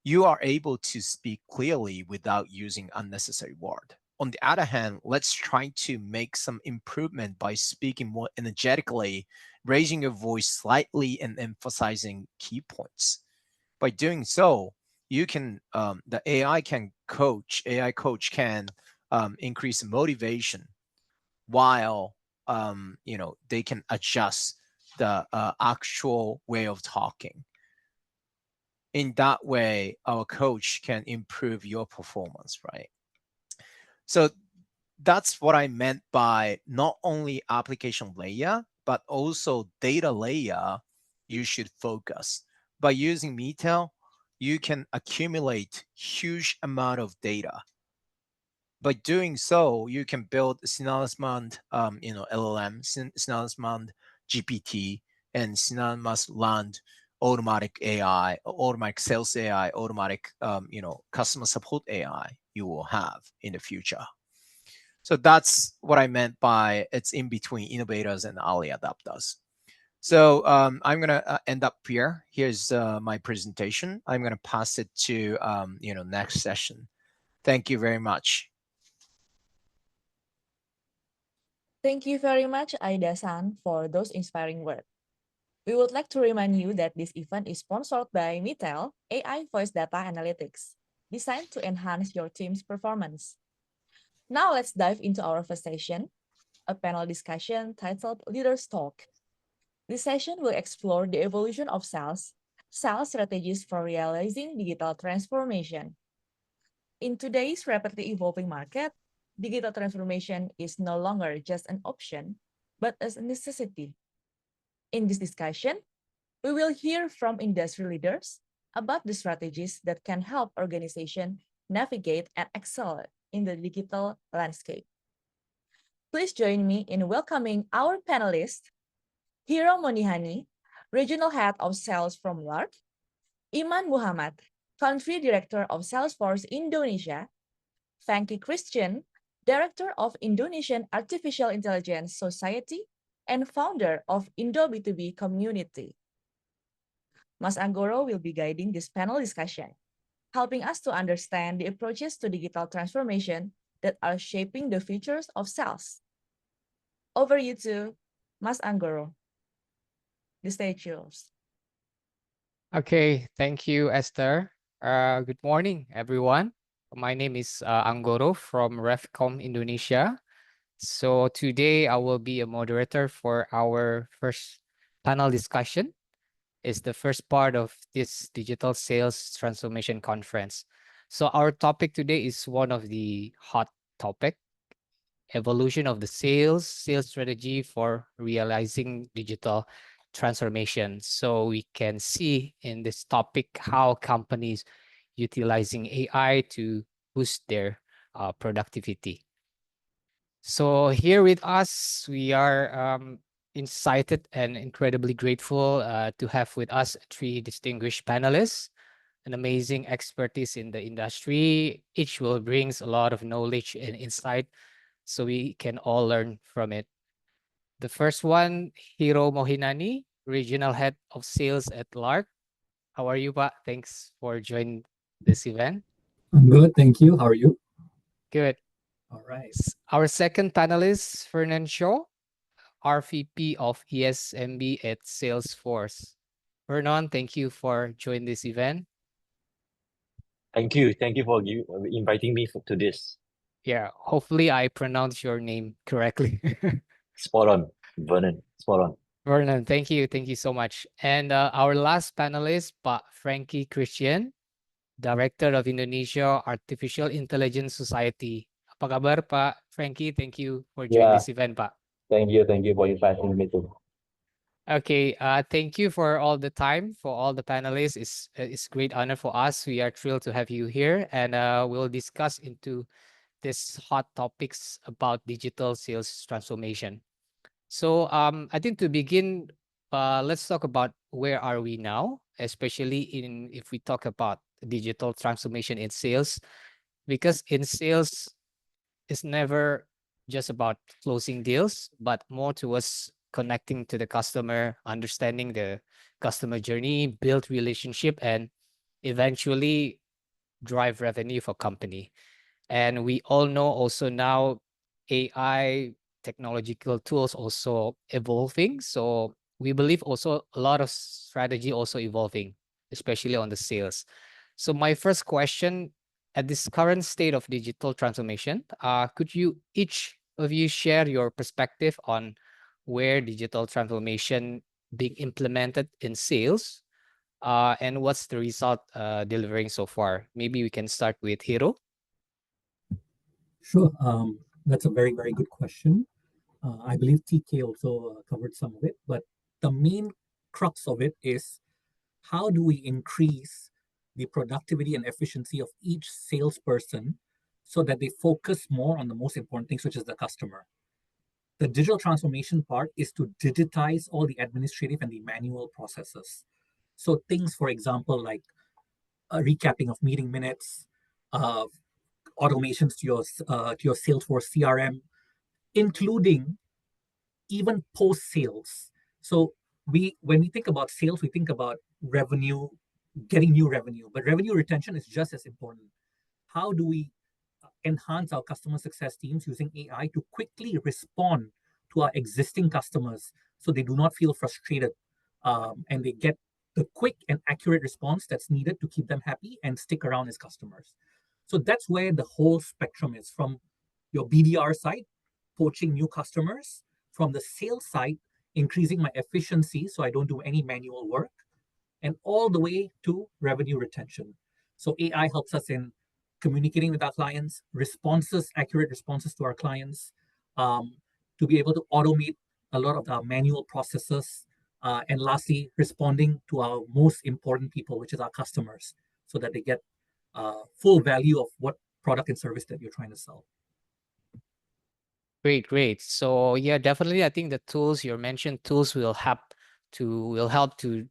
you are able to speak clearly without using unnecessary word. On the other hand, let's try to make some improvement by speaking more energetically, raising your voice slightly, and emphasizing key points. By doing so, you can the AI coach can increase motivation while they can adjust the actual way of talking. In that way, our coach can improve your performance, right? So that's what I meant by not only application layer, but also data layer you should focus. By using Metel, you can accumulate huge amount of data. By doing so, you can build synonymous LLM, synonymous GPT, and synonymous land automatic AI, automatic sales AI, automatic customer support AI you will have in the future. So that's what I meant by it's in between innovators and early adopters. So I'm gonna end up here. Here's my presentation. I'm gonna pass it to next session. Thank you very much. Thank you very much, Aida-san, for those inspiring words. We would like to remind you that this event is sponsored by Mitel AI Voice Data Analytics, designed to enhance your team's performance. Now let's dive into our first session, a panel discussion titled Leaders Talk. This session will explore the evolution of sales strategies for realizing digital transformation. In today's rapidly evolving market, digital transformation is no longer just an option, but a necessity. In this discussion, we will hear from industry leaders about the strategies that can help organizations navigate and excel in the digital landscape. Please join me in welcoming our panelists, Hiro Monihani, Regional Head of Sales from LARC, Iman Muhammad, Country Director of Salesforce Indonesia, Frankie Christian, Director of Indonesian Artificial Intelligence Society, and founder of Indo B2B Community. Mas Anggoro will be guiding this panel discussion, helping us to understand the approaches to digital transformation that are shaping the futures of sales. Over you to Mas Anggoro. The stage yours. Okay, thank you, Esther. Good morning, everyone. My name is Anggoro from Refcom Indonesia. So today I will be a moderator for our first panel discussion. It's the first part of this digital sales transformation conference. So our topic today is one of the hot topic, evolution of the sales strategy for realizing digital transformation. So we can see in this topic how companies utilizing AI to boost their productivity. So here with us, we are excited and incredibly grateful to have with us three distinguished panelists, an amazing expertise in the industry. Each will brings a lot of knowledge and insight so we can all learn from it. The first one, Hiro Mohinani, Regional Head of Sales at LARC. How are you, Pa? Thanks for joining this event. I'm good, thank you. How are you? Good. All right. Our second panelist, Fernand Shaw, RVP of ESMB at Salesforce. Vernon, thank you for joining this event. Thank you. Thank you for inviting me to this. Yeah, hopefully I pronounced your name correctly. Spot on, Vernon. Spot on. Vernon, thank you. Thank you so much. And our last panelist, Pak Frankie Christian, Director of Indonesia Artificial Intelligence Society. Apa kabar, Pak Frankie? Thank you for joining this event, Pak. Thank you for inviting me too. Okay, thank you for all the time, for all the panelists. It's great honor for us. We are thrilled to have you here, and we'll discuss into this hot topics about digital sales transformation. So I think to begin, let's talk about where are we now, especially if we talk about digital transformation in sales, because in sales, it's never just about closing deals, but more towards connecting to the customer, understanding the customer journey, build relationship, and eventually drive revenue for company. And we all know also now AI technological tools also evolving. So we believe also a lot of strategy also evolving, especially on the sales. So my first question, at this current state of digital transformation, could you each of you share your perspective on where digital transformation being implemented in sales, and what's the result delivering so far? Maybe we can start with Hiro. Sure. That's a very, very good question. I believe TK also covered some of it, but the main crux of it is how do we increase the productivity and efficiency of each salesperson so that they focus more on the most important things, which is the customer. The digital transformation part is to digitize all the administrative and the manual processes. So things, for example, like a recapping of meeting minutes, uh, automations to your Salesforce CRM, including even post sales. So when we think about sales, we think about revenue, getting new revenue, but revenue retention is just as important. How do we enhance our customer success teams using AI to quickly respond to our existing customers so they do not feel frustrated, and they get the quick and accurate response that's needed to keep them happy and stick around as customers. So that's where the whole spectrum is, from your BDR side, poaching new customers, from the sales side, increasing my efficiency so I don't do any manual work, and all the way to revenue retention. So AI helps us in communicating with our clients, accurate responses to our clients, um, to be able to automate a lot of our manual processes, and lastly, responding to our most important people, which is our customers, so that they get full value of what product and service that you're trying to sell. Great, great. So yeah, definitely, I think the tools you mentioned, tools will help to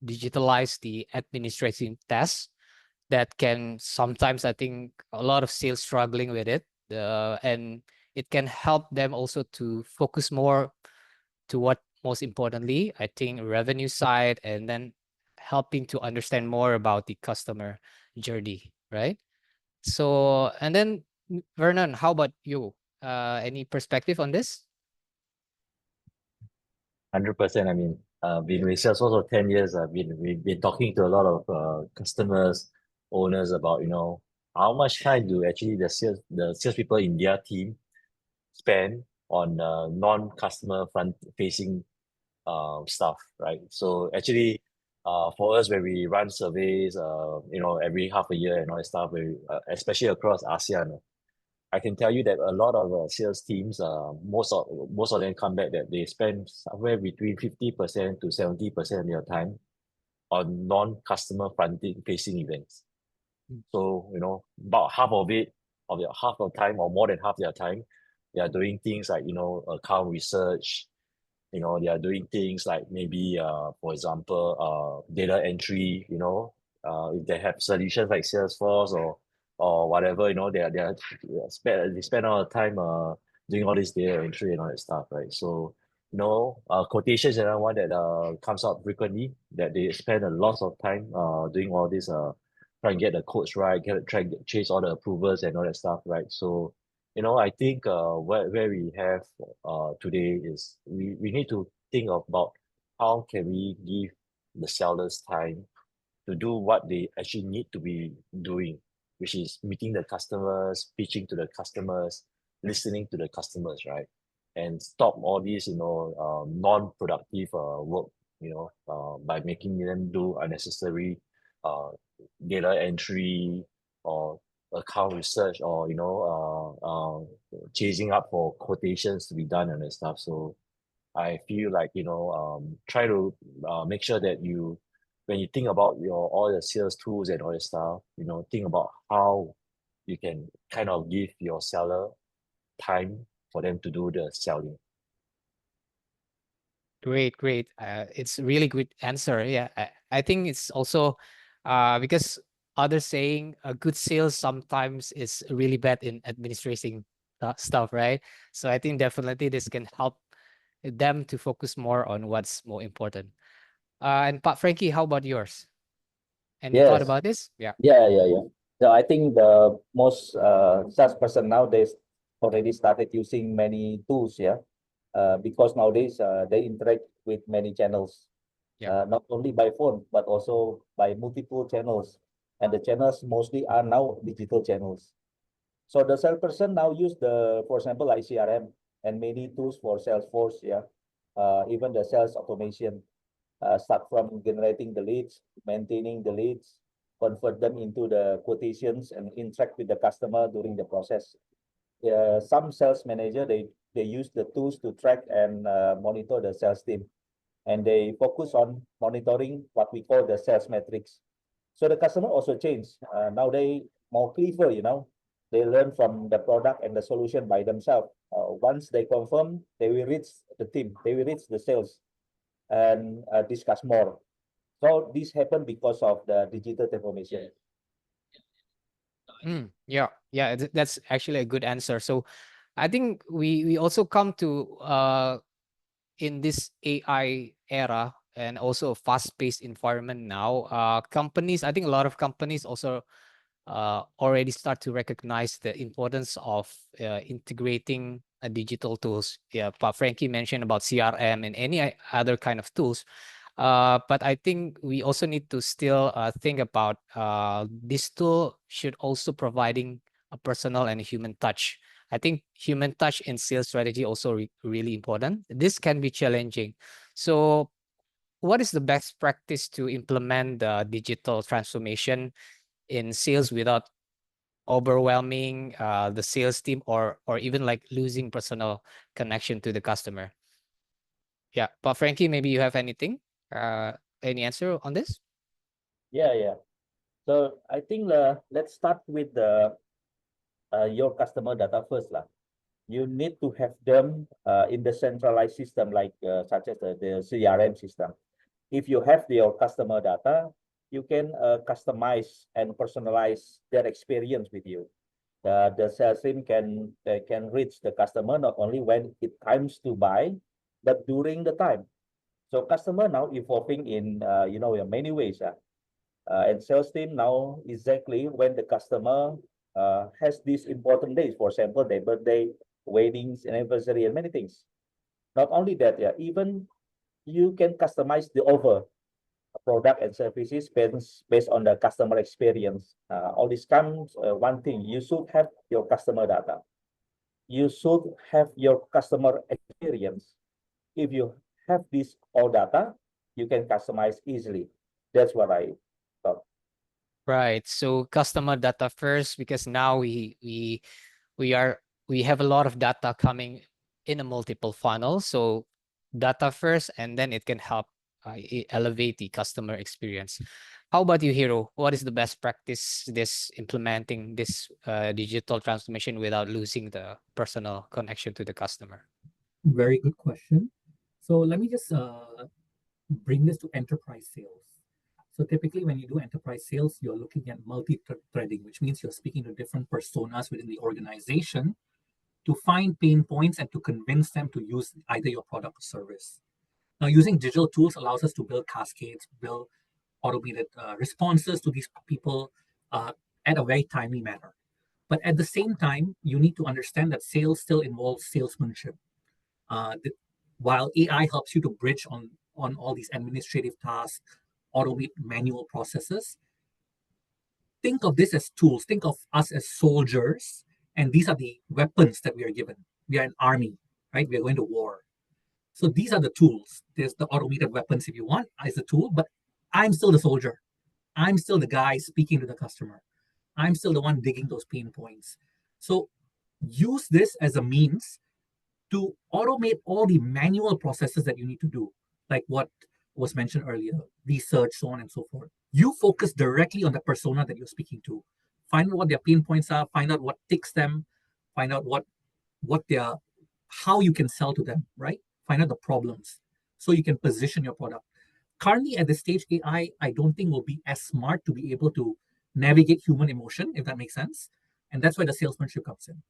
digitalize the administrative tasks that can sometimes, I think, a lot of sales struggling with it, and it can help them also to focus more to what most importantly, I think, revenue side, and then helping to understand more about the customer journey, right? So, and then Vernon, how about you? Any perspective on this? 100%. I mean, been with Salesforce for 10 years. We've been talking to a lot of customers, owners about, how much time do actually the salespeople in their team spend on non-customer front facing stuff, right? So actually, for us, when we run surveys, every half a year and all that stuff, especially across ASEAN, I can tell you that a lot of sales teams, most of them come back that they spend somewhere between 50% to 70% of their time on non-customer fronting facing events. So, about half of time or more than half their time, they are doing things like, account research, they are doing things like maybe, for example, data entry, if they have solutions like Salesforce or whatever, they spend all the time doing all this data entry and all that stuff, right? So, quotations and another one that comes out frequently, that they spend a lot of time doing all this, trying to get the codes right, try to chase all the approvals and all that stuff, right? So, I think where we have today is we need to think about how can we give the sellers time to do what they actually need to be doing, which is meeting the customers, pitching to the customers, listening to the customers, right? And stop all these, non-productive work, by making them do unnecessary uh, data entry or account research or, chasing up for quotations to be done and stuff. So I feel like, try to make sure that when you think about all the sales tools and all this stuff, think about how you can kind of give your seller time for them to do the selling. Great, great. It's a really good answer. Yeah, I think it's also because others saying a good sales sometimes is really bad in administrating stuff, right? So I think definitely this can help them to focus more on what's more important. And Pat Frankie, how about yours? Any thought Yes. about this? Yeah. Yeah. So I think the most salesperson nowadays already started using many tools, yeah. Because nowadays they interact with many channels, Yeah. not only by phone but also by multiple channels, and the channels mostly are now digital channels. So the salesperson now use for example, like CRM and many tools for Salesforce, yeah. Even the sales automation, start from generating the leads, maintaining the leads, convert them into the quotations, and interact with the customer during the process. Some sales manager, they use the tools to track and monitor the sales team, and they focus on monitoring what we call the sales metrics. So the customer also changed. Now they more clever, they learn from the product and the solution by themselves. Once they confirm, they will reach the team, they will reach the sales and discuss more. So this happened because of the digital transformation. Yeah, that's actually a good answer. So I think we also come to in this AI era and also a fast-paced environment now, companies, I think a lot of companies also already start to recognize the importance of integrating digital tools. Yeah, but Frankie mentioned about CRM and any other kind of tools. But I think we also need to still think about this tool should also providing a personal and human touch. I think human touch in sales strategy also really important. This can be challenging. So what is the best practice to implement the digital transformation in sales without overwhelming the sales team or even like losing personal connection to the customer? Yeah, but Frankie, maybe you have anything, any answer on this? Yeah. So I think let's start with your customer data first lah. You need to have them in the centralized system, like such as the CRM system. If you have your customer data, you can customize and personalize their experience with you. The sales team can reach the customer not only when it times to buy, but during the time. So customer now evolving in in many ways. And sales team now exactly when the customer has these important days, for example, their birthday, weddings, anniversary, and many things. Not only that, yeah, even you can customize the offer product and services based on the customer experience. All this comes one thing, you should have your customer data. You should have your customer experience. If you have this all data, you can customize easily. That's what I thought. Right. So customer data first, because now we are we have a lot of data coming in a multiple funnel. So data first, and then it can help elevate the customer experience. How about you, Hiro? What is the best practice this implementing this digital transformation without losing the personal connection to the customer? Very good question. So let me just bring this to enterprise sales. So typically when you do enterprise sales, you're looking at multi-threading, which means you're speaking to different personas within the organization to find pain points and to convince them to use either your product or service. Now, using digital tools allows us to build cascades, build automated responses to these people at a very timely manner. But at the same time, you need to understand that sales still involves salesmanship. While AI helps you to bridge on all these administrative tasks, automate manual processes, think of this as tools. Think of us as soldiers, and these are the weapons that we are given. We are an army, right? We are going to war. So these are the tools. There's the automated weapons, if you want, as a tool, but I'm still the soldier. I'm still the guy speaking to the customer. I'm still the one digging those pain points. So use this as a means to automate all the manual processes that you need to do, like what was mentioned earlier, research, so on and so forth. You focus directly on the persona that you're speaking to. Find out what their pain points are, find out what ticks them, find out what their how you can sell to them, right? Find out the problems so you can position your product. Currently at this stage, I don't think will be as smart to be able to navigate human emotion, if that makes sense. And that's where the salesmanship comes in.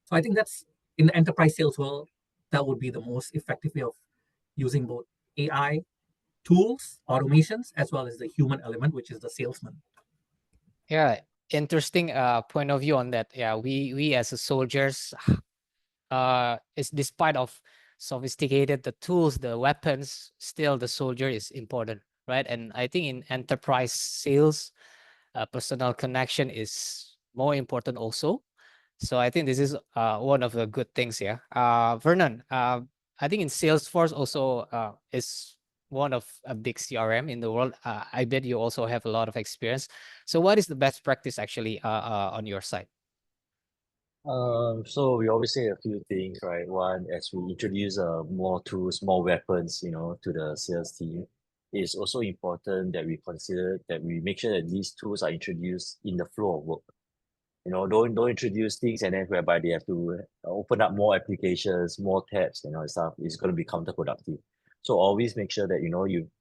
So I think that's in the enterprise sales world, that would be the most effective way of using both AI tools, automations, as well as the human element, which is the salesman. Yeah, interesting point of view on that. Yeah, we as a soldiers, is despite of sophisticated the tools, the weapons, still the soldier is important, right? And I think in enterprise sales, personal connection is more important also. So I think this is one of the good things here. Vernon, I think in Salesforce also is one of a big CRM in the world. I bet you also have a lot of experience. So what is the best practice actually on your side? So we always say a few things, right? One, as we introduce more tools, more weapons, to the sales team, it's also important that we consider that we make sure that these tools are introduced in the flow of work. Don't introduce things and then whereby they have to open up more applications, more tabs, and stuff. It's going to be counterproductive. So always make sure that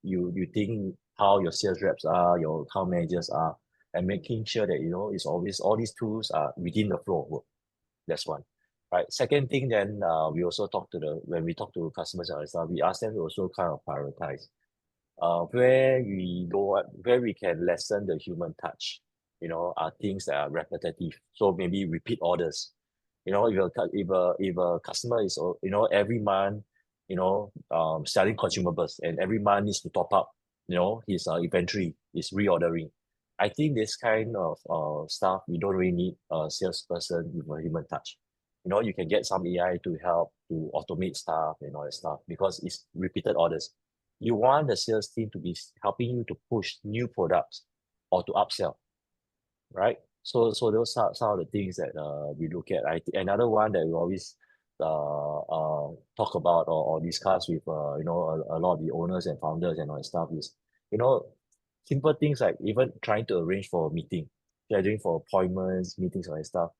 you think how your sales reps are, your account managers are, and making sure that it's always all these tools are within the flow of work. That's one. Right. Second thing, then we also when we talk to customers and stuff, we ask them to also kind of prioritize where we can lessen the human touch, are things that are repetitive. So maybe repeat orders. If a customer is, every month, selling consumables and every month needs to top up, his inventory is reordering. I think this kind of stuff, we don't really need a salesperson with a human touch. You can get some AI to help to automate stuff and all that stuff because it's repeated orders. You want the sales team to be helping you to push new products or to upsell, right? So those are some of the things that we look at. Another one that we always talk about or discuss with a lot of the owners and founders and all that stuff is simple things like even trying to arrange for a meeting, scheduling for appointments, meetings, all that stuff.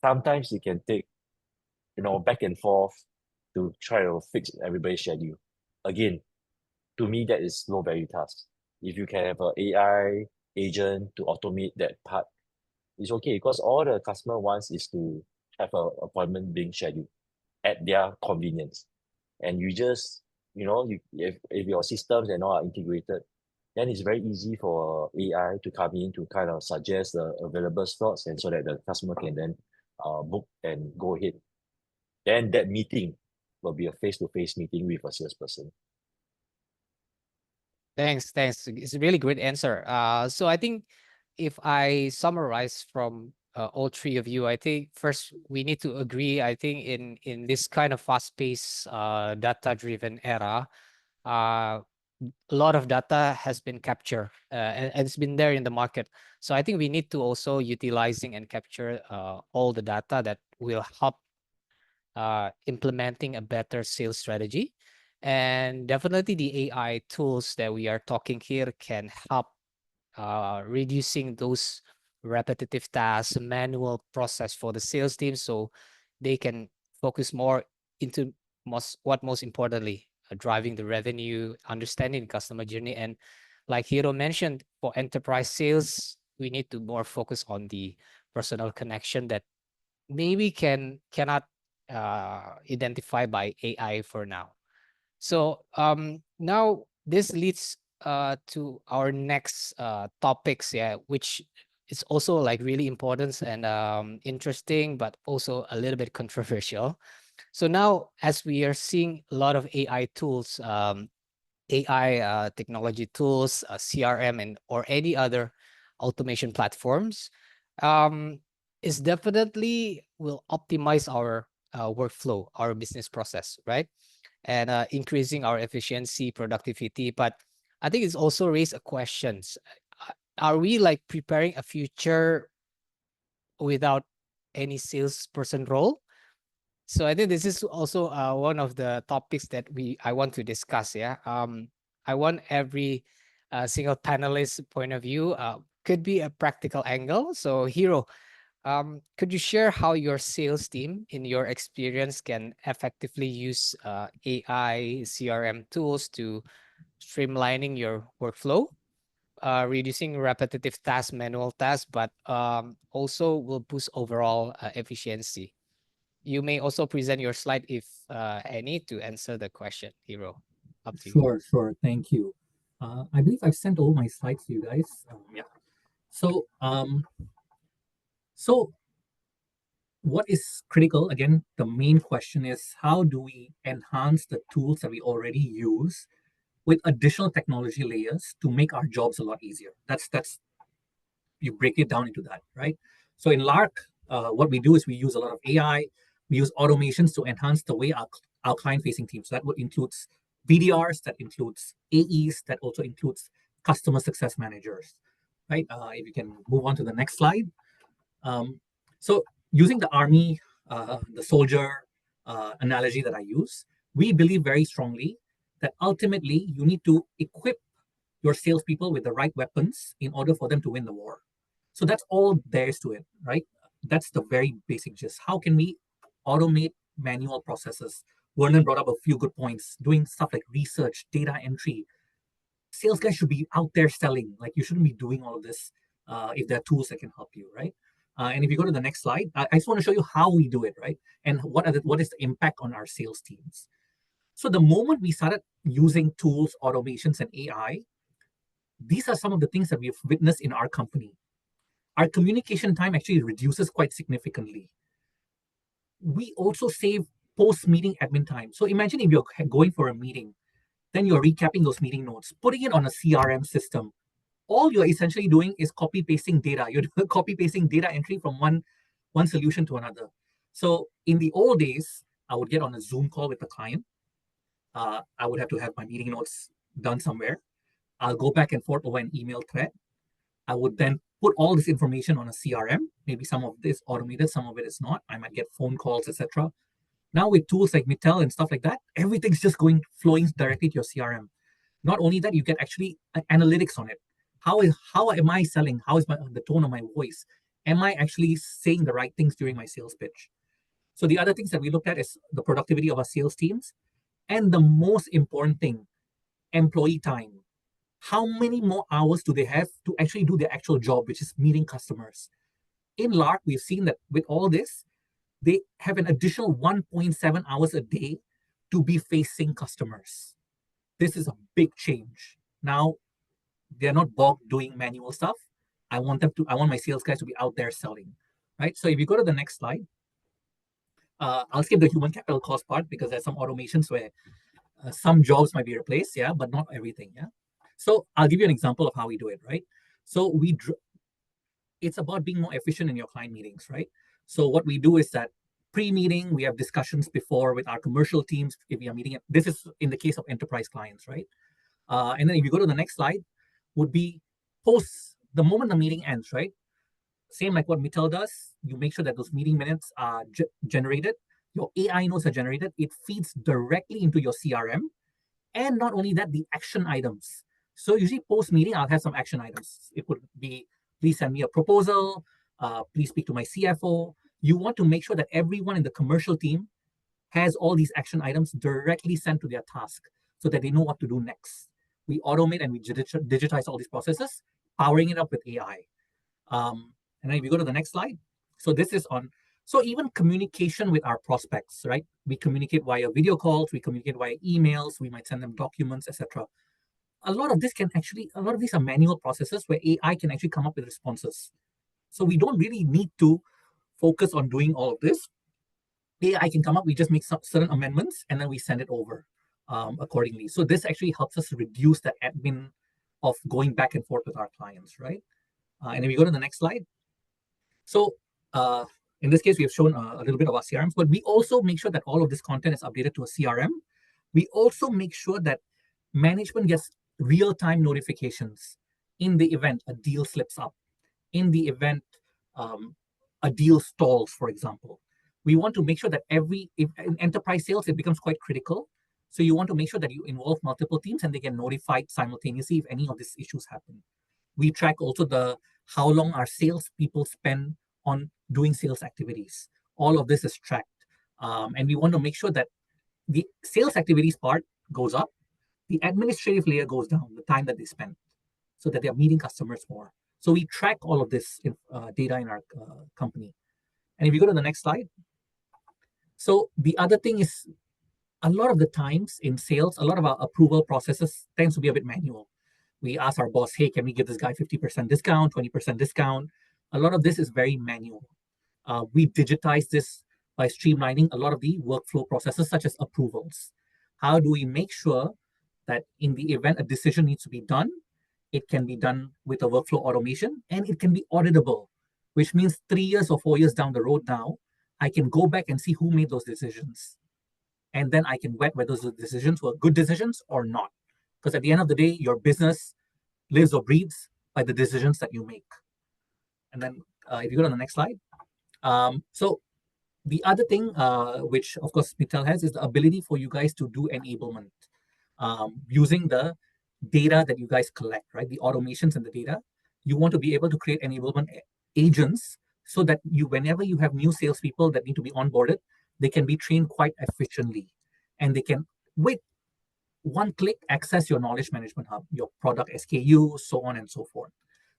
Sometimes it can take back and forth to try to fix everybody's schedule. Again, to me, that is low value task. If you can have an AI agent to automate that part, it's okay because all the customer wants is to have an appointment being scheduled at their convenience. And you just, if your systems and all are integrated, then it's very easy for AI to come in to kind of suggest the available slots and so that the customer can then book and go ahead. Then that meeting will be a face-to-face meeting with a salesperson. Thanks. It's a really great answer. So I think if I summarize from all three of you, I think first we need to agree. I think in this kind of fast-paced, data-driven era, a lot of data has been captured and it's been there in the market. So I think we need to also utilizing and capture all the data that will help implementing a better sales strategy. And definitely the AI tools that we are talking here can help reducing those repetitive tasks, manual process for the sales team, so they can focus more into most importantly, driving the revenue, understanding the customer journey. And like Hiro mentioned, for enterprise sales, we need to more focus on the personal connection that maybe cannot identify by AI for now. So now this leads to our next topics, which is also like really important and interesting, but also a little bit controversial. So now, as we are seeing a lot of AI tools, AI technology tools, CRM, and or any other automation platforms, is definitely will optimize our workflow, our business process, right? And increasing our efficiency, productivity. But I think it's also raised a questions. Are we like preparing a future without any salesperson role? So I think this is also one of the topics that I want to discuss. Yeah. I want every single panelist point of view. Could be a practical angle. So Hiro, could you share how your sales team, in your experience, can effectively use AI CRM tools to streamlining your workflow, reducing repetitive tasks, manual tasks, but also will boost overall efficiency? You may also present your slide if any to answer the question, Hiro. Up to you. Sure. Thank you. I believe I've sent all my slides to you guys. Yeah. So, so what is critical? Again, the main question is how do we enhance the tools that we already use with additional technology layers to make our jobs a lot easier? That's you break it down into that, right? So in Lark, what we do is we use a lot of AI. We use automations to enhance the way our client-facing teams. That would includes BDRs, that includes AEs, that also includes customer success managers, right? If you can move on to the next slide. So using the army, the soldier analogy that I use, we believe very strongly that ultimately you need to equip your salespeople with the right weapons in order for them to win the war. So that's all there is to it, right? That's the very basic gist. How can we automate manual processes? Vernon brought up a few good points, doing stuff like research, data entry. Sales guys should be out there selling. Like you shouldn't be doing all of this if there are tools that can help you, right? And if you go to the next slide, I just want to show you how we do it, right? And what is the impact on our sales teams. So the moment we started using tools, automations, and AI, these are some of the things that we've witnessed in our company. Our communication time actually reduces quite significantly. We also save post-meeting admin time. So imagine if you're going for a meeting, then you're recapping those meeting notes, putting it on a CRM system. All you're essentially doing is copy pasting data. You're copy pasting data entry from one solution to another. So in the old days, I would get on a Zoom call with the client. I would have to have my meeting notes done somewhere. I'll go back and forth over an email thread. I would then put all this information on a CRM. Maybe some of this automated, some of it is not. I might get phone calls, etc. Now with tools like Mitel and stuff like that, everything's just flowing directly to your CRM. Not only that, you get actually analytics on it. How am I selling? How is the tone of my voice? Am I actually saying the right things during my sales pitch? So the other things that we looked at is the productivity of our sales teams, and the most important thing, employee time. How many more hours do they have to actually do their actual job, which is meeting customers? In Lark, we've seen that with all this, they have an additional 1.7 hours a day to be facing customers. This is a big change. Now, they're not bogged doing manual stuff. I want my sales guys to be out there selling, right? So if you go to the next slide, I'll skip the human capital cost part because there's some automations where some jobs might be replaced, yeah, but not everything, yeah. So I'll give you an example of how we do it, right? So it's about being more efficient in your client meetings, right? So what we do is that pre-meeting, we have discussions before with our commercial teams if we are meeting. This is in the case of enterprise clients, right? And then if you go to the next slide, would be post the moment the meeting ends, right? Same like what Mitel does, you make sure that those meeting minutes are generated. Your AI notes are generated. It feeds directly into your CRM. And not only that, the action items. So usually post-meeting, I'll have some action items. It would be, please send me a proposal. Please speak to my CFO. You want to make sure that everyone in the commercial team has all these action items directly sent to their task so that they know what to do next. We automate and we digitize all these processes, powering it up with AI. And then if you go to the next slide, so this is on, so even communication with our prospects, right? We communicate via video calls, we communicate via emails, we might send them documents, etc. A lot of these are manual processes where AI can actually come up with responses. So we don't really need to focus on doing all of this. AI can come up, we just make some certain amendments, and then we send it over accordingly. So this actually helps us reduce that admin of going back and forth with our clients, right? And if we go to the next slide. So in this case, we have shown a little bit of our CRMs, but we also make sure that all of this content is updated to a CRM. We also make sure that management gets real-time notifications in the event a deal slips up, in the event a deal stalls, for example. We want to make sure that in enterprise sales, it becomes quite critical. So you want to make sure that you involve multiple teams and they get notified simultaneously if any of these issues happen. We track also how long our salespeople spend on doing sales activities. All of this is tracked. And we want to make sure that the sales activities part goes up, the administrative layer goes down, the time that they spend, so that they're meeting customers more. So we track all of this data in our company. And if you go to the next slide. So the other thing is, a lot of the times in sales, a lot of our approval processes tends to be a bit manual. We ask our boss, hey, can we give this guy 50% discount, 20% discount? A lot of this is very manual. We digitize this by streamlining a lot of the workflow processes, such as approvals. How do we make sure that in the event a decision needs to be done, it can be done with a workflow automation and it can be auditable, which means 3 years or 4 years down the road now, I can go back and see who made those decisions. And then I can vet whether those decisions were good decisions or not. Because at the end of the day, your business lives or breathes by the decisions that you make. And then if you go to the next slide. So the other thing, which of course Mitel has, is the ability for you guys to do enablement using the data that you guys collect, right? The automations and the data. You want to be able to create enablement agents so that whenever you have new salespeople that need to be onboarded, they can be trained quite efficiently, and they can, with one click, access your knowledge management hub, your product SKU, so on and so forth.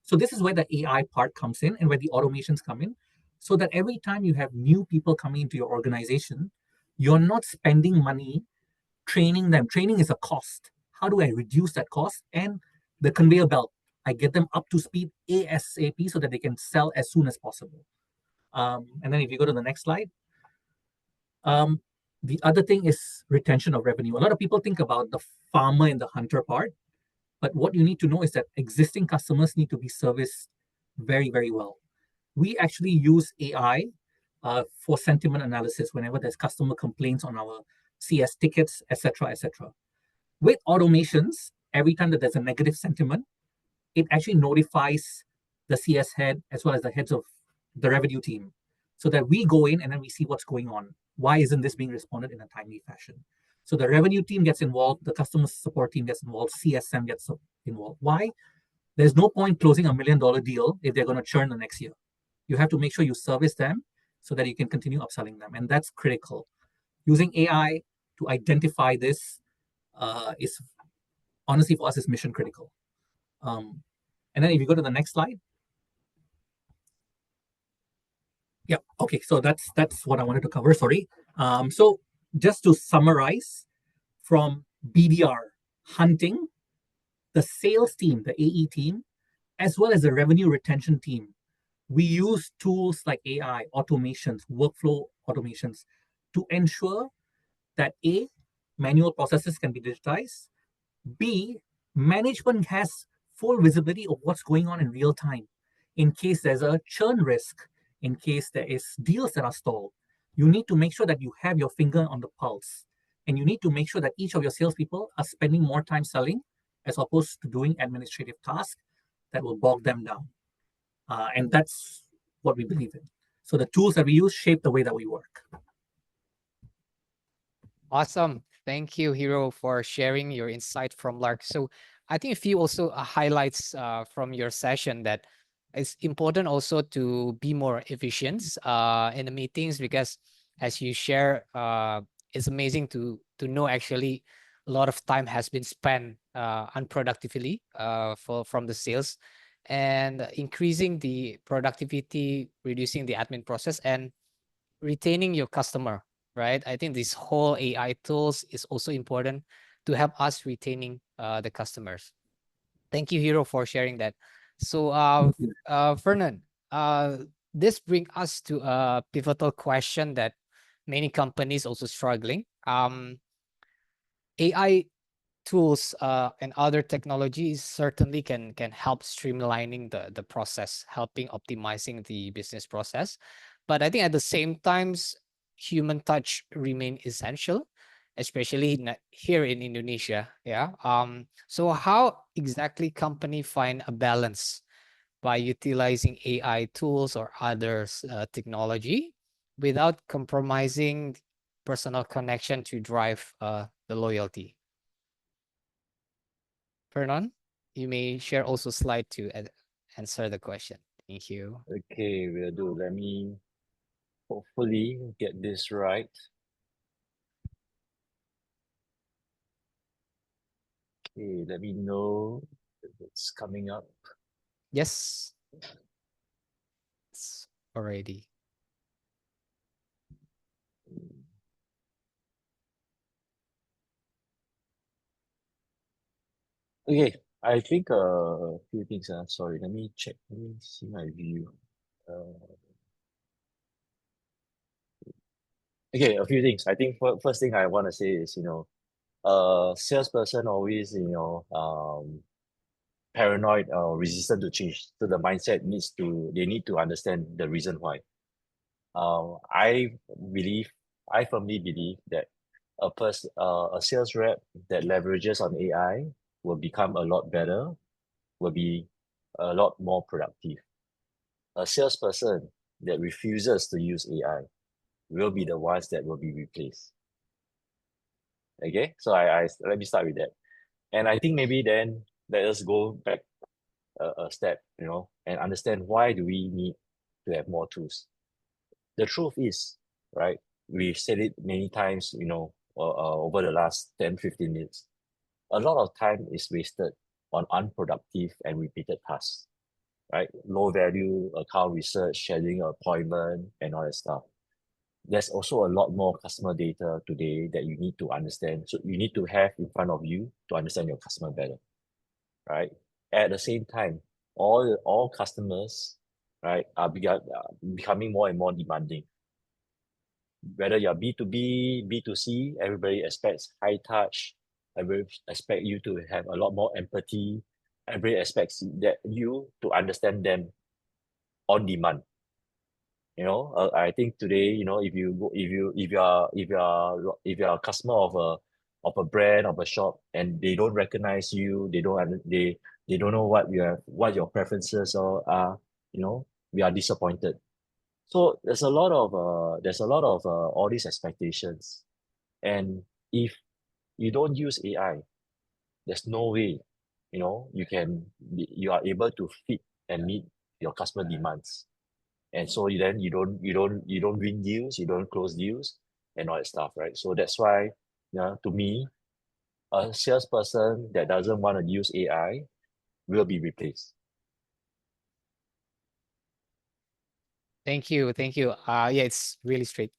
So this is where the AI part comes in and where the automations come in, so that every time you have new people coming into your organization, you're not spending money training them. Training is a cost. How do I reduce that cost? And the conveyor belt, I get them up to speed ASAP so that they can sell as soon as possible. And then if you go to the next slide, the other thing is retention of revenue. A lot of people think about the farmer and the hunter part, but what you need to know is that existing customers need to be serviced very, very well. We actually use AI for sentiment analysis whenever there's customer complaints on our CS tickets, etc., etc. With automations, every time that there's a negative sentiment, it actually notifies the CS head as well as the heads of the revenue team, so that we go in and then we see what's going on. Why isn't this being responded in a timely fashion? So the revenue team gets involved, the customer support team gets involved, CSM gets involved. Why? There's no point closing $1 million deal if they're going to churn the next year. You have to make sure you service them so that you can continue upselling them, and that's critical. Using AI to identify this is honestly for us is mission critical. And then if you go to the next slide. Yeah, okay, so that's what I wanted to cover, sorry. So just to summarize, from BDR, hunting, the sales team, the AE team, as well as the revenue retention team, we use tools like AI, automations, workflow automations to ensure that A, manual processes can be digitized, B, management has full visibility of what's going on in real time. In case there's a churn risk, in case there is deals that are stalled, you need to make sure that you have your finger on the pulse. And you need to make sure that each of your salespeople are spending more time selling as opposed to doing administrative tasks that will bog them down. And that's what we believe in. So the tools that we use shape the way that we work. Awesome. Thank you, Hero, for sharing your insight from Lark. So I think a few also highlights from your session that it's important also to be more efficient in the meetings, because as you share, it's amazing to know actually a lot of time has been spent unproductively from the sales, and increasing the productivity, reducing the admin process, and retaining your customer, right? I think this whole AI tools is also important to help us retaining the customers. Thank you, Hero, for sharing that. So, Fernand, this brings us to a pivotal question that many companies also struggling. AI tools and other technologies certainly can help streamlining the process, helping optimizing the business process. But I think at the same times, human touch remain essential, especially here in Indonesia. Yeah. So how exactly company find a balance by utilizing AI tools or other technology without compromising personal connection to drive the loyalty? Fernand, you may share also slide to answer the question. Thank you. Okay, will do. Let me hopefully get this right. Okay, let me know if it's coming up. Yes. It's already. Okay, I think a few things. Sorry, let me check. Let me see my view. Okay, a few things. I think first thing I want to say is, salesperson always, paranoid or resistant to change. So the mindset they need to understand the reason why. I believe, I firmly believe that a sales rep that leverages on AI will become a lot better, will be a lot more productive. A salesperson that refuses to use AI will be the ones that will be replaced. Okay, so I let me start with that. And I think maybe then let us go back a step, and understand why do we need to have more tools. The truth is, right, we've said it many times, over the last 10, 15 minutes. A lot of time is wasted on unproductive and repeated tasks, right? Low value account research, scheduling an appointment, and all that stuff. There's also a lot more customer data today that you need to understand. So you need to have in front of you to understand your customer better, right? At the same time, all customers, right, are becoming more and more demanding. Whether you're B2B, B2C, everybody expects high touch. Everybody expect you to have a lot more empathy. Everybody expects that you to understand them on demand. I think today, if you go, if you are a customer of a brand, of a shop, and they don't recognize you, they don't know what your preferences are, we are disappointed. So there's a lot of all these expectations, and if you don't use AI, there's no way, you are able to fit and meet your customer demands. And so then you don't win deals, you don't close deals, and all that stuff, right? So that's why, to me, a salesperson that doesn't want to use AI will be replaced. Thank you. Yeah, it's really straight.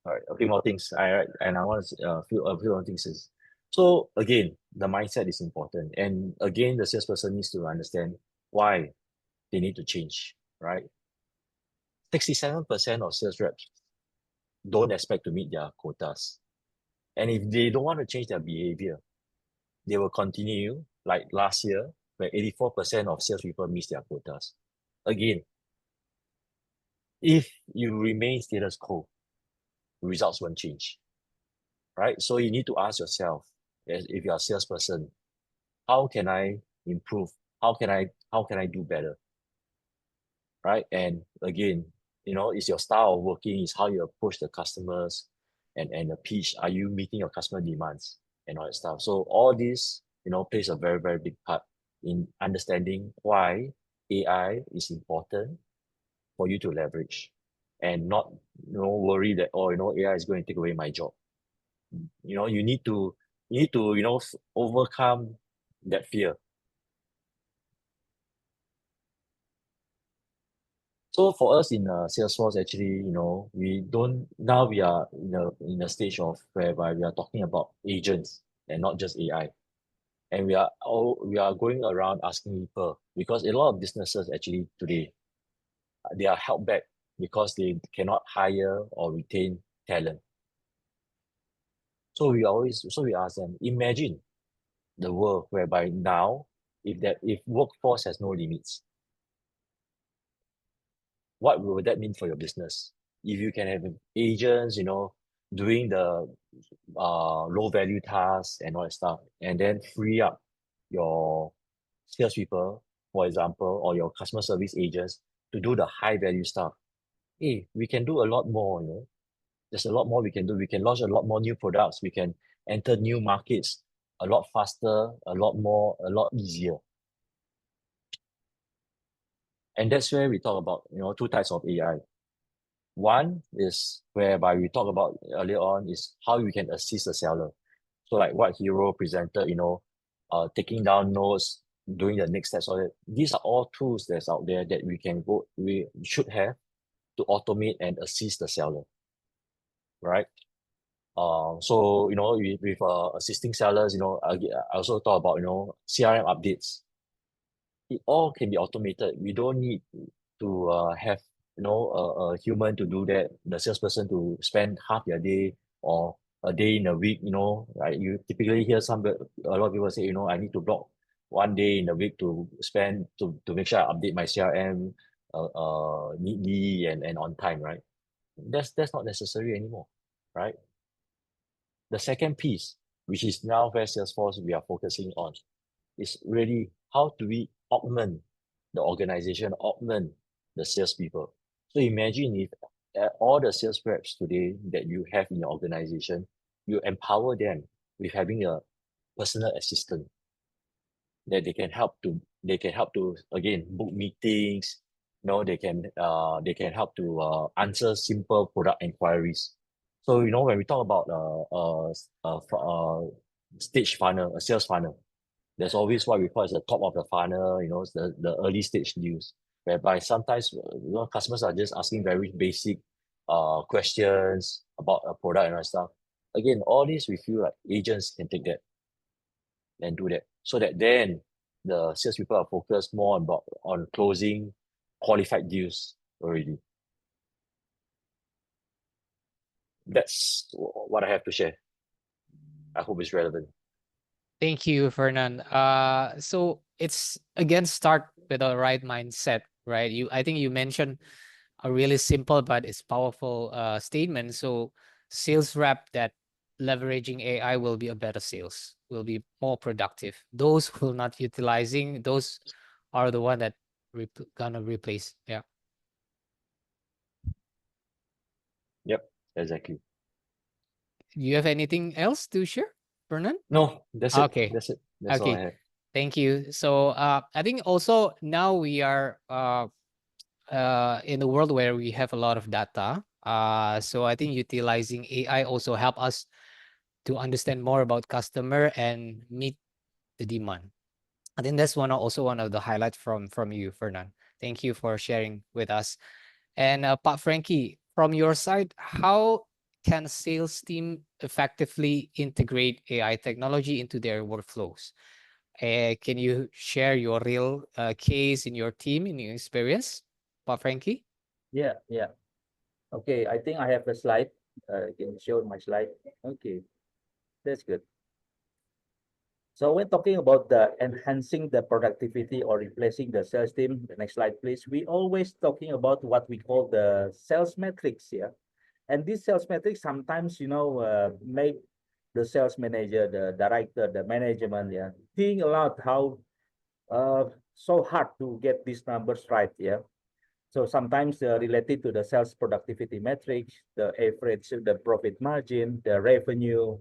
All right, a few more things. And I want to a few more things is, so again, the mindset is important, and again, the salesperson needs to understand why they need to change, right? 67% of sales reps don't expect to meet their quotas. And if they don't want to change their behavior, they will continue like last year, where 84% of salespeople miss their quotas. Again, if you remain status quo, results won't change, right? So you need to ask yourself, if you're a salesperson, how can I improve? How can I do better? Right? And again, it's your style of working, is how you approach the customers, and the pitch. Are you meeting your customer demands and all that stuff? So all this, plays a very, very big part in understanding why AI is important for you to leverage, and not worry that, AI is going to take away my job. You need to overcome that fear. So for us in Salesforce, actually, we are in a stage of whereby we are talking about agents and not just AI. And we are going around asking people, because a lot of businesses actually today, they are held back because they cannot hire or retain talent. So we ask them, imagine the world whereby now, if workforce has no limits, what would that mean for your business? If you can have agents, doing the low value tasks and all that stuff, and then free up your salespeople, for example, or your customer service agents to do the high value stuff. Hey, we can do a lot more, There's a lot more we can do. We can launch a lot more new products. We can enter new markets a lot faster, a lot easier. And that's where we talk about, two types of AI. One is whereby we talk about earlier on is how we can assist the seller. So like what Hero presented, taking down notes, doing the next steps of it. These are all tools that's out there that we should have to automate and assist the seller, right? So, with assisting sellers, I also talk about, CRM updates. it all can be automated. We don't need to have a human to do that. The salesperson to spend half their day or a day in a week. Right? You typically hear a lot of people say, I need to block one day in a week to spend to make sure I update my CRM neatly and on time. Right? That's not necessary anymore. Right? The second piece, which is now where Salesforce we are focusing on, is really how do we augment the organization, augment the salespeople. So imagine if all the sales reps today that you have in your organization, you empower them with having a personal assistant that they can help to again book meetings. They can help to answer simple product inquiries. So when we talk about stage funnel, a sales funnel, there's always what we call as the top of the funnel, it's the early stage deals, whereby sometimes customers are just asking very basic questions about a product and stuff. Again, all this we feel like agents can take that and do that. So that then the salespeople are focused more on closing qualified deals already. That's what I have to share. I hope it's relevant. Thank you, Fernan. So it's again start with the right mindset, right? I think you mentioned a really simple but it's powerful statement. So sales rep that leveraging AI will be a better sales, will be more productive. Those who not utilizing, those are the one that gonna replace. Yeah. Yep, exactly. Do you have anything else to share, Fernan? No, that's it. Okay. That's it. That's all I Okay. have. Thank you. So I think also now we are in a world where we have a lot of data. So I think utilizing AI also help us to understand more about customer and meet the demand. I think that's also one of the highlights from you, Fernan. Thank you for sharing with us. And Pak Frankie, from your side, how can sales team effectively integrate AI technology into their workflows? Can you share your real case in your team, in your experience, Pak Frankie? Yeah. Okay, I think I have a slide. I can show my slide. Okay, that's good. So when talking about the enhancing the productivity or replacing the sales team, the next slide, please. We always talking about what we call the sales metrics here. And these sales metrics sometimes, make the sales manager, the director, the management, think a lot how so hard to get these numbers right, So sometimes related to the sales productivity metrics, the average, the profit margin, the revenue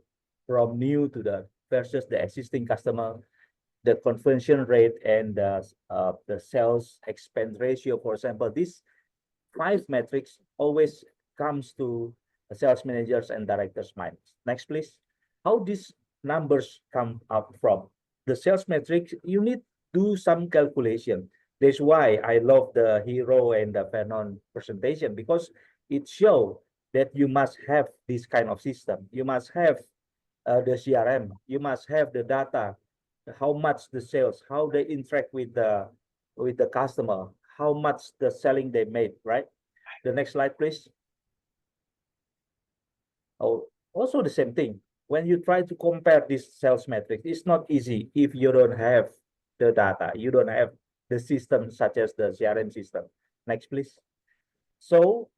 from new to the versus the existing customer, the conversion rate, and the sales expense ratio, for example. These 5 metrics always comes to the sales managers and directors' minds. Next, please. How these numbers come up from? The sales metrics, you need do some calculation. That's why I love the Hero and the Fanon presentation, because it shows that you must have this kind of system. You must have the CRM. You must have the data, how much the sales, how they interact with the customer, how much the selling they made, right? The next slide, please. Oh, also the same thing. When you try to compare this sales metrics, it's not easy if you don't have the data. You don't have the system such as the CRM system. Next, please. So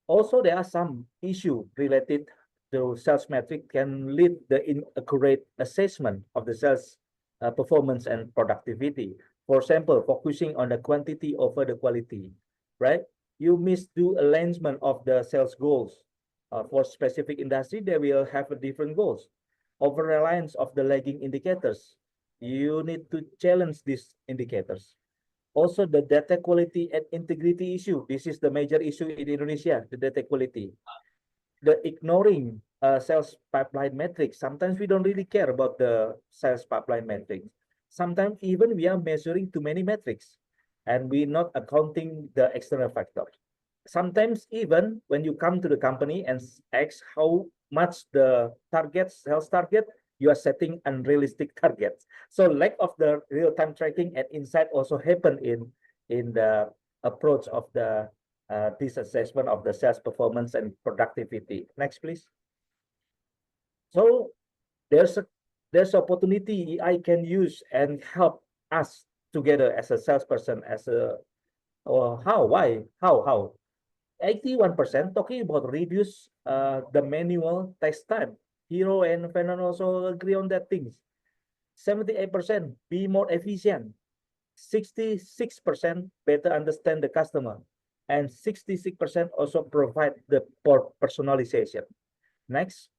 also there are some issue related to sales metric can lead the inaccurate assessment of the sales performance and productivity. For example, focusing on the quantity over the quality, right? You misdo alignment of the sales goals. For specific industry, they will have a different goals. Over reliance of the lagging indicators. You need to challenge these indicators. Also, the data quality and integrity issue. This is the major issue in Indonesia, the data quality. The ignoring sales pipeline metrics. Sometimes we don't really care about the sales pipeline metrics. Sometimes even we are measuring too many metrics and we're not accounting the external factors. Sometimes even when you come to the company and ask how much the target, sales target, you are setting unrealistic targets. So lack of the real-time tracking and insight also happen in the approach of the this assessment of the sales performance and productivity. Next, please. So there's opportunity I can use and help us together as a salesperson, as a or how, why, how. 81% talking about reduce the manual test time. Hero and Fernando also agree on that things. 78% be more efficient. 66% better understand the customer. And 66% also provide the personalization. Next.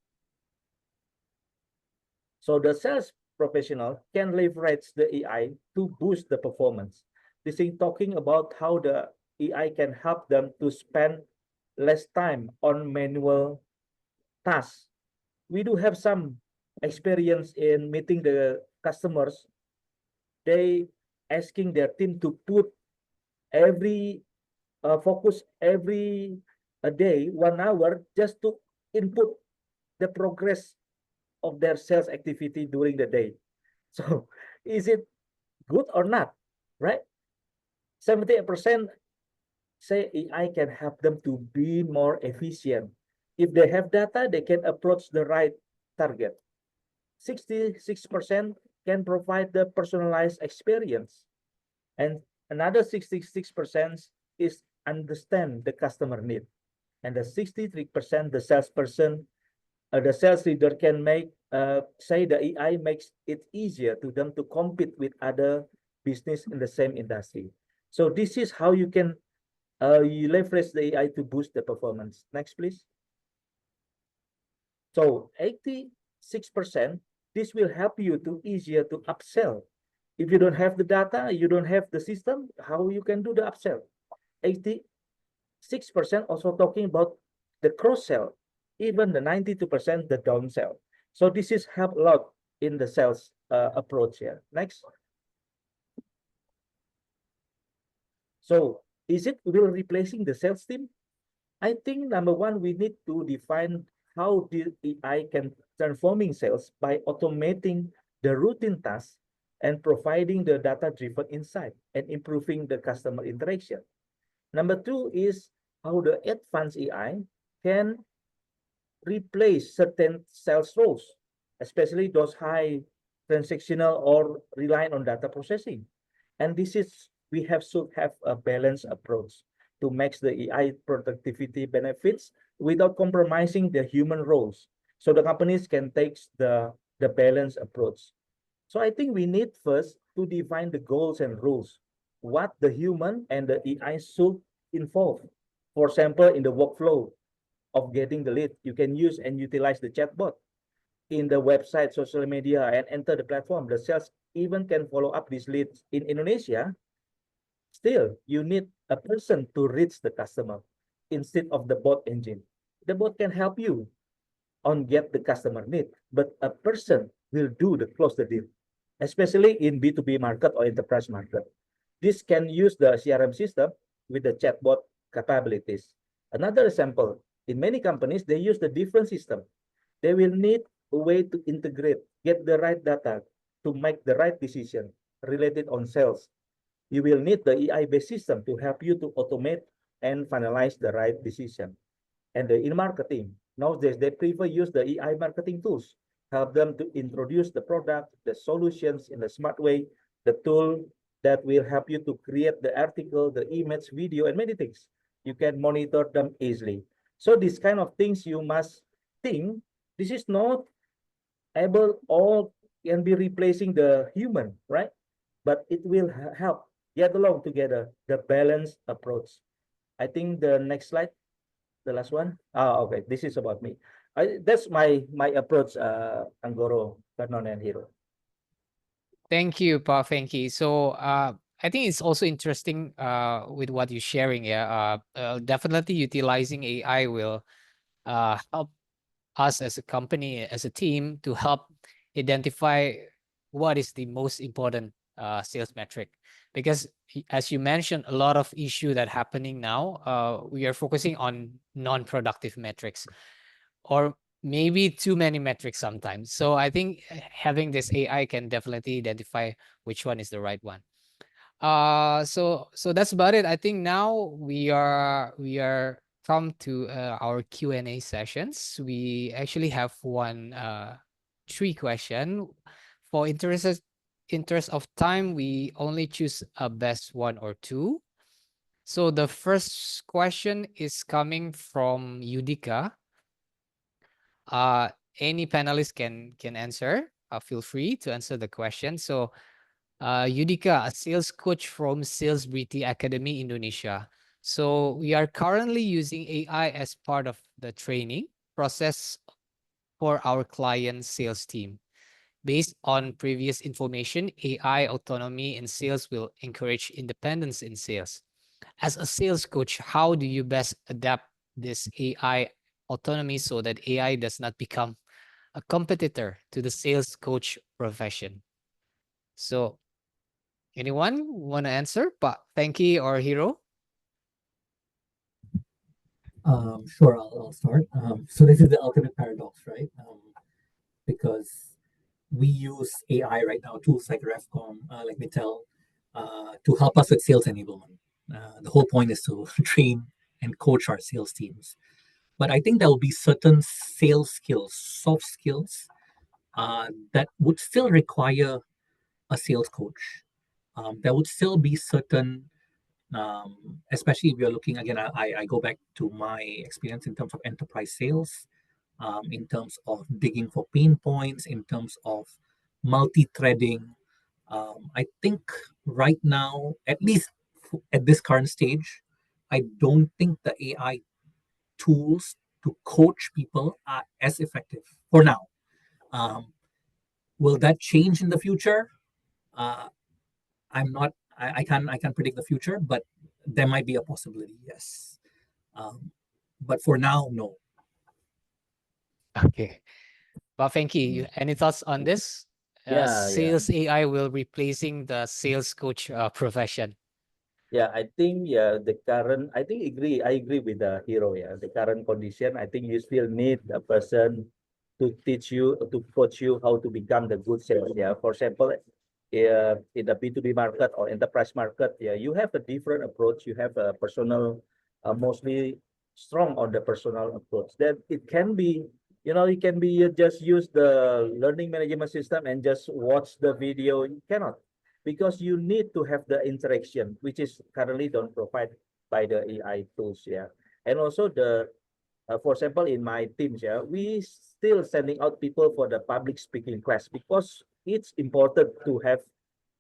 So the sales professional can leverage the AI to boost the performance. This is talking about how the AI can help them to spend less time on manual tasks. We do have some experience in meeting the customers. They asking their team to put every focus every a day 1 hour just to input the progress of their sales activity during the day. So is it good or not, right? 78% say AI can help them to be more efficient. If they have data, they can approach the right target. 66% can provide the personalized experience. And another 66% is understand the customer need. And the 63%, the salesperson, the sales leader can make, say the AI makes it easier to them to compete with other business in the same industry. So this is how you can you leverage the AI to boost the performance. Next, please. So 86%, this will help you to easier to upsell. If you don't have the data, you don't have the system, how you can do the upsell? 86% also talking about the cross-sell, even the 92% the downsell. So this is help a lot in the sales approach here. Next. So is it will replacing the sales team? I think number one, we need to define how the AI can transforming sales by automating the routine tasks and providing the data-driven insight and improving the customer interaction. Number two is how the advanced AI can replace certain sales roles, especially those high transactional or relying on data processing. And this is, we should have a balanced approach to max the AI productivity benefits without compromising the human roles. So the companies can take the balanced approach. So I think we need first to define the goals and rules, what the human and the AI should involve. For example, in the workflow of getting the lead, you can use and utilize the chatbot in the website, social media, and enter the platform. The sales even can follow up these leads in Indonesia. Still, you need a person to reach the customer instead of the bot engine. The bot can help you on get the customer need, but a person will do the close the deal, especially in B2B market or enterprise market. This can use the CRM system with the chatbot capabilities. Another example, in many companies, they use the different system. They will need a way to integrate, get the right data to make the right decision related on sales. You will need the AI-based system to help you to automate and finalize the right decision. And in marketing, nowadays, they prefer use the AI marketing tools, help them to introduce the product, the solutions in a smart way, the tool that will help you to create the article, the image, video, and many things. You can monitor them easily. So these kind of things you must think, this is not able all can be replacing the human, right? But it will help get along together, the balanced approach. I think the next slide, the last one. Okay, this is about me. That's my approach, Anggoro, Vernon, and Hero. Thank you, Pa Fenki. So I think it's also interesting with what you're sharing. Yeah, definitely utilizing AI will help us as a company, as a team, to help identify what is the most important sales metric. Because as you mentioned, a lot of issue that happening now, we are focusing on non-productive metrics, or maybe too many metrics sometimes. So I think having this AI can definitely identify which one is the right one. So that's about it. I think now we are come to our Q&A sessions. We actually have one three question. For interest of time, we only choose a best one or two. So the first question is coming from Yudika. Uh, any panelist can answer. Feel free to answer the question. So, Yudika, a sales coach from Sales Briti Academy Indonesia. So we are currently using AI as part of the training process for our client sales team. Based on previous information, AI autonomy in sales will encourage independence in sales. As a sales coach, how do you best adapt this AI autonomy so that AI does not become a competitor to the sales coach profession? So, anyone want to answer? Pak Frankie or Hero? Sure, I'll start. So this is the ultimate paradox, right? Because we use AI right now, tools like RefCom, like Mitel, to help us with sales enablement. The whole point is to train and coach our sales teams. But I think there will be certain sales skills, soft skills, that would still require a sales coach. There would still be certain, especially if you're looking again, I go back to my experience in terms of enterprise sales, in terms of digging for pain points, in terms of multi-threading. I think right now, at least at this current stage, I don't think the AI tools to coach people are as effective for now. Um, will that change in the future? Uh, I'm not. I can't predict the future, but there might be a possibility. Yes. Um, but for now, no. Okay. Pak Frankie, any thoughts on this? Yeah, yeah. Sales AI will replacing the sales coach profession. Yeah, I think I agree with the hero. Yeah, the current condition. I think you still need a person to teach you, to coach you how to become the good sales. Yeah, for example, in the B2B market or enterprise market, yeah, you have a different approach. You have a personal, mostly strong on the personal approach. That it can be, it can be you just use the learning management system and just watch the video. You cannot, because you need to have the interaction, which is currently don't provide by the AI tools. Yeah, and also for example, in my teams, yeah, we still sending out people for the public speaking class because it's important to have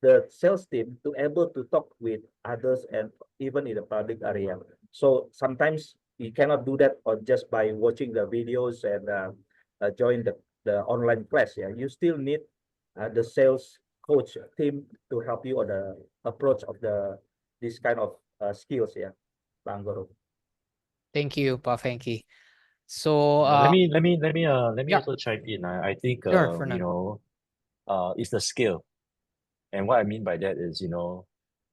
the sales team to able to talk with others and even in the public area. So sometimes you cannot do that or just by watching the videos and join the online class. Yeah, you still need the sales coach team to help you on the approach of this kind of skills. Yeah, Bang Guru. Thank you, Pak Frankie. So, Let me yeah, also chime in. I think sure, Fernand. it's the scale. And what I mean by that is,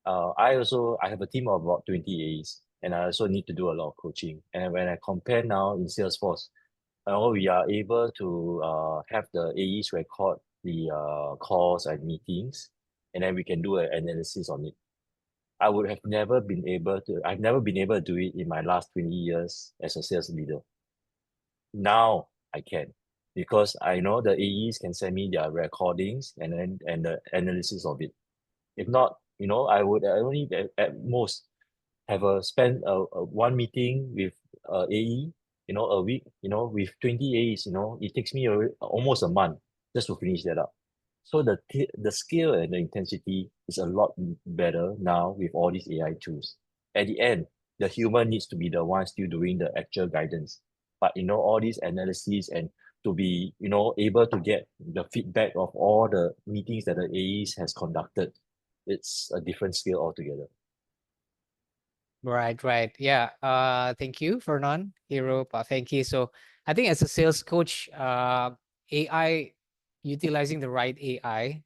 I have a team of about 20 As, and I also need to do a lot of coaching. And when I compare now in Salesforce, we are able to have the AEs record the calls and meetings, and then we can do an analysis on it. I've never been able to do it in my last 20 years as a sales leader. Now I can, because I know the AEs can send me their recordings and the analysis of it. If not, I only at most have a spend one meeting with AE, a week, with 20 As, it takes me almost a month just to finish that up. So the scale and the intensity is a lot better now with all these AI tools. At the end, the human needs to be the one still doing the actual guidance. But all these analyses and to be able to get the feedback of all the meetings that the AEs has conducted, it's a different scale altogether. Right, right. Yeah. Thank you, Fernand, Hero, Pak Frankie. So I think as a sales coach, AI, utilizing the right AI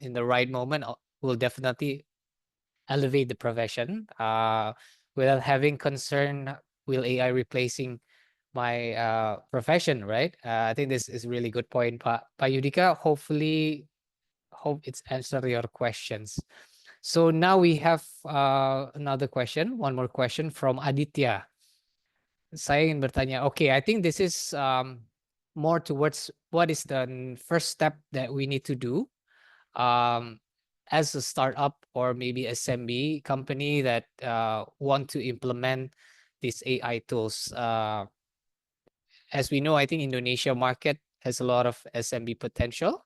in the right moment will definitely elevate the profession. Without having concern, will AI replacing my profession, right? I think this is a really good point, Pak Yudika. Hopefully, hope it's answered your questions. So now we have another question, one more question from Aditya. Saya ingin bertanya, okay, I think this is more towards what is the first step that we need to do um, as a startup or maybe SMB company that want to implement these AI tools. As we know, I think Indonesia market has a lot of SMB potential,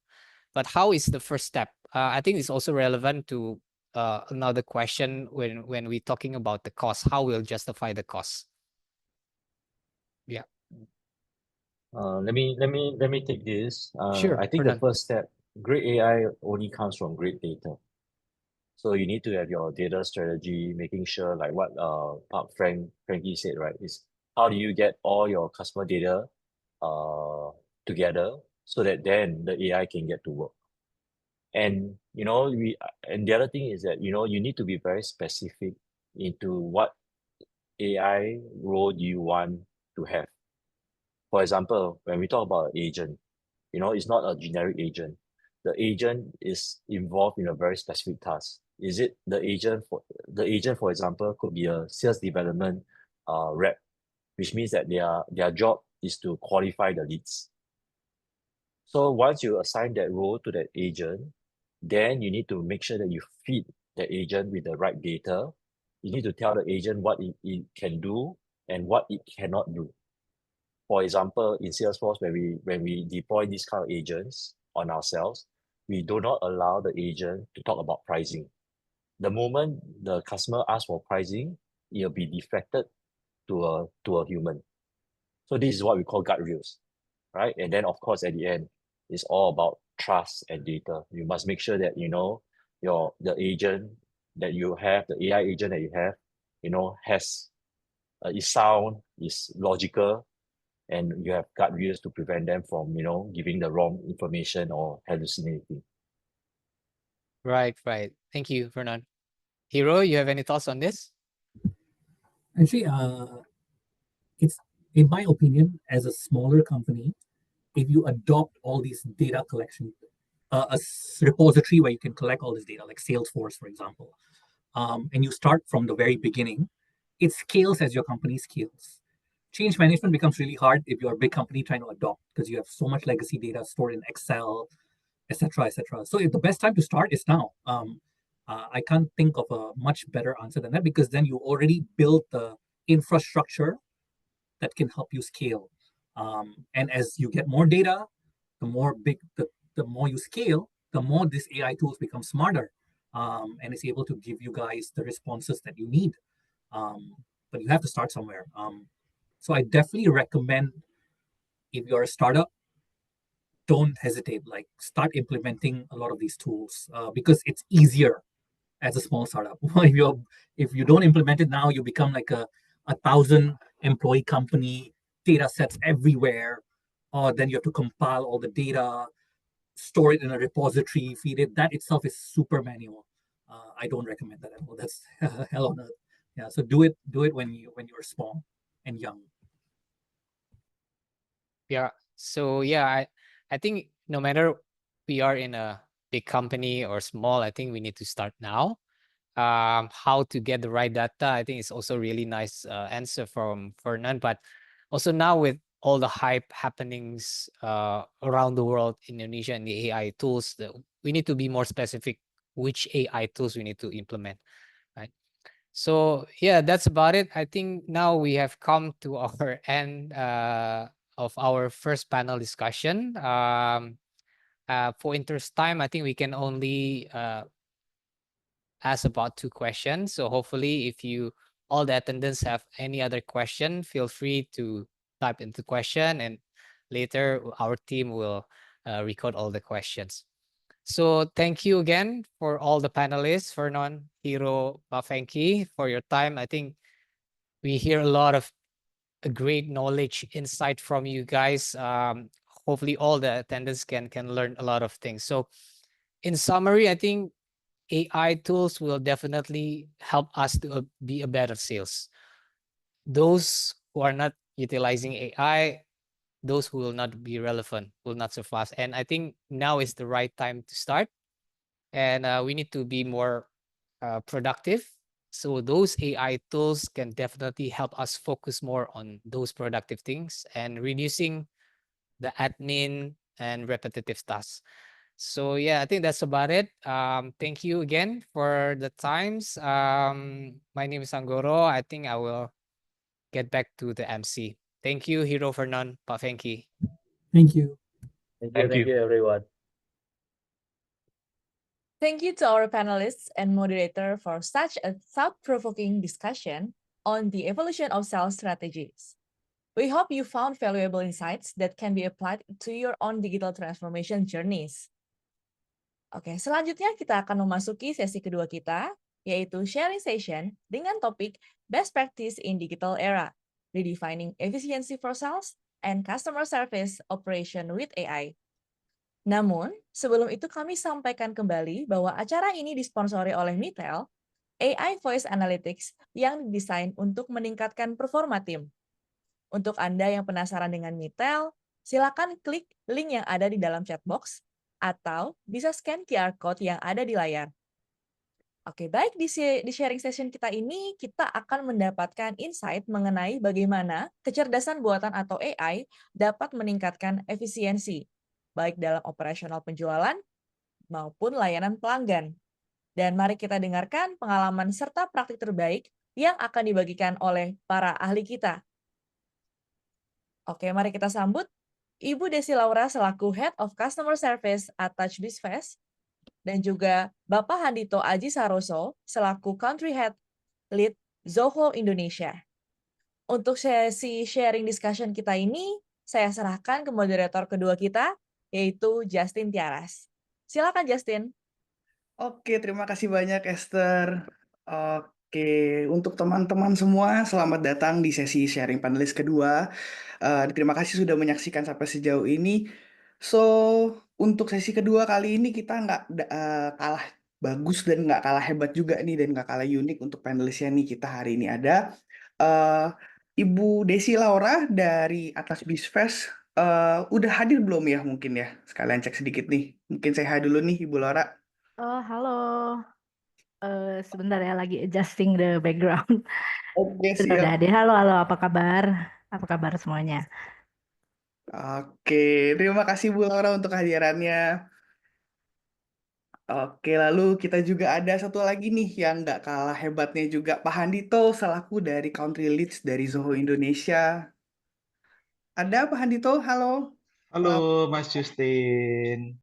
but how is the first step? I think it's also relevant to another question when we're talking about the cost. How we'll justify the cost? Yeah. Let me take this. Sure, I think the Fernand. first step, great AI only comes from great data. So you need to have your data strategy, making sure like what Frankie said, right? Is how do you get all your customer data together so that then the AI can get to work. And and the other thing is that you need to be very specific into what AI role do you want to have. For example, when we talk about agent, it's not a generic agent. The agent is involved in a very specific task. Is it the agent, for example, could be a sales development rep, which means that their job is to qualify the leads. So once you assign that role to that agent, then you need to make sure that you feed the agent with the right data. You need to tell the agent what it can do and what it cannot do. For example, in Salesforce, when we deploy these kind of agents on ourselves, we do not allow the agent to talk about pricing. The moment the customer asks for pricing, it'll be deflected to a human. So this is what we call guardrails, right? And then of course at the end, it's all about trust and data. You must make sure that the agent that you have, the AI agent that you have, has is sound, is logical, and you have guardrails to prevent them from giving the wrong information or hallucinating. Right. Thank you, Fernand. Hero, you have any thoughts on this? Actually, it's in my opinion, as a smaller company, if you adopt all these data collection, repository where you can collect all this data, like Salesforce, for example, and you start from the very beginning, it scales as your company scales. Change management becomes really hard if you're a big company trying to adopt because you have so much legacy data stored in Excel, etc., etc. So the best time to start is now. I can't think of a much better answer than that because then you already built the infrastructure that can help you scale. And as you get more data, the more you scale, the more these AI tools become smarter, and it's able to give you guys the responses that you need. But you have to start somewhere. So I definitely recommend if you're a startup, don't hesitate. Like start implementing a lot of these tools because it's easier as a small startup. if you don't implement it now, you become like a 1,000 employee company, data sets everywhere, or then you have to compile all the data, store it in a repository, feed it. That itself is super manual. I don't recommend that at all. That's hell on earth. Yeah, so do it when you're small and young. Yeah. So yeah, I think no matter we are in a big company or small, I think we need to start now. How to get the right data, I think it's also really nice answer from Fernand. But also now with all the hype happenings around the world, Indonesia and the AI tools, we need to be more specific which AI tools we need to implement, right? So yeah, that's about it. I think now we have come to our end of our first panel discussion. For interest time, I think we can only ask about 2 questions. So hopefully if all the attendants have any other question, feel free to type into question and later our team will record all the questions. So thank you again for all the panelists, Fernand, Hiro, Frankie, for your time. I think we hear a lot of great knowledge, insight from you guys. Hopefully all the attendants can learn a lot of things. So in summary, I think AI tools will definitely help us to be a better sales. Those who are not utilizing AI, those who will not be relevant will not surpass. And I think now is the right time to start. And we need to be more productive. So those AI tools can definitely help us focus more on those productive things and reducing the admin and repetitive tasks. So yeah, I think that's about it. Thank you again for the times. My name is Anggoro. I think I will get back to the MC. Thank you, Hero Fernan, Pak Fenki. Thank you. Thank Thank you. you, everyone. Thank you to our panelists and moderator for such a thought-provoking discussion on the evolution of sales strategies. We hope you found valuable insights that can be applied to your own digital transformation journeys. Oke, selanjutnya kita akan memasuki sesi kedua kita, yaitu sharing session dengan topik Best Practice in Digital Era, Redefining Efficiency for Sales and Customer Service Operation with AI. Namun, sebelum itu kami sampaikan kembali bahwa acara ini disponsori oleh Mitel, AI Voice Analytics yang didesain untuk meningkatkan performa tim. Untuk Anda yang penasaran dengan Mitel, silakan klik link yang ada di dalam chat box atau bisa scan QR code yang ada di layar. Oke, baik di sharing session kita ini, kita akan mendapatkan insight mengenai bagaimana kecerdasan buatan atau AI dapat meningkatkan efisiensi, baik dalam operasional penjualan maupun layanan pelanggan. Dan mari kita dengarkan pengalaman serta praktik terbaik yang akan dibagikan oleh para ahli kita. Oke, mari kita sambut Ibu Desi Laura selaku Head of Customer Service at Touch Bizfest dan juga Bapak Handito Aji Saroso selaku Country Head Lead Zoho Indonesia. Untuk sesi sharing discussion kita ini, saya serahkan ke moderator kedua kita, yaitu Justin Tiaras. Silakan Justin. Oke, terima kasih banyak Esther. Oke, untuk teman-teman semua, selamat datang di sesi sharing panelis kedua. Terima kasih sudah menyaksikan sampai sejauh ini. So, untuk sesi kedua kali ini kita nggak kalah bagus dan nggak kalah hebat juga nih dan nggak kalah unik untuk panelisnya nih. Kita hari ini ada Ibu Desi Laura dari Atlas Bizfest. Udah hadir belum ya mungkin ya? Sekalian cek sedikit nih. Mungkin saya dulu nih Ibu Laura. Oh, halo. Sebentar ya, lagi adjusting the background. Oke, Udah siap. hadir. Halo, halo. Apa kabar? Apa kabar semuanya? Oke, terima kasih Bu Laura untuk kehadirannya. Oke, lalu kita juga ada satu lagi nih yang nggak kalah hebatnya juga, Pak Handito selaku dari Country Leads dari Zoho Indonesia. Ada Pak Handito? Halo. Halo Mas Justin.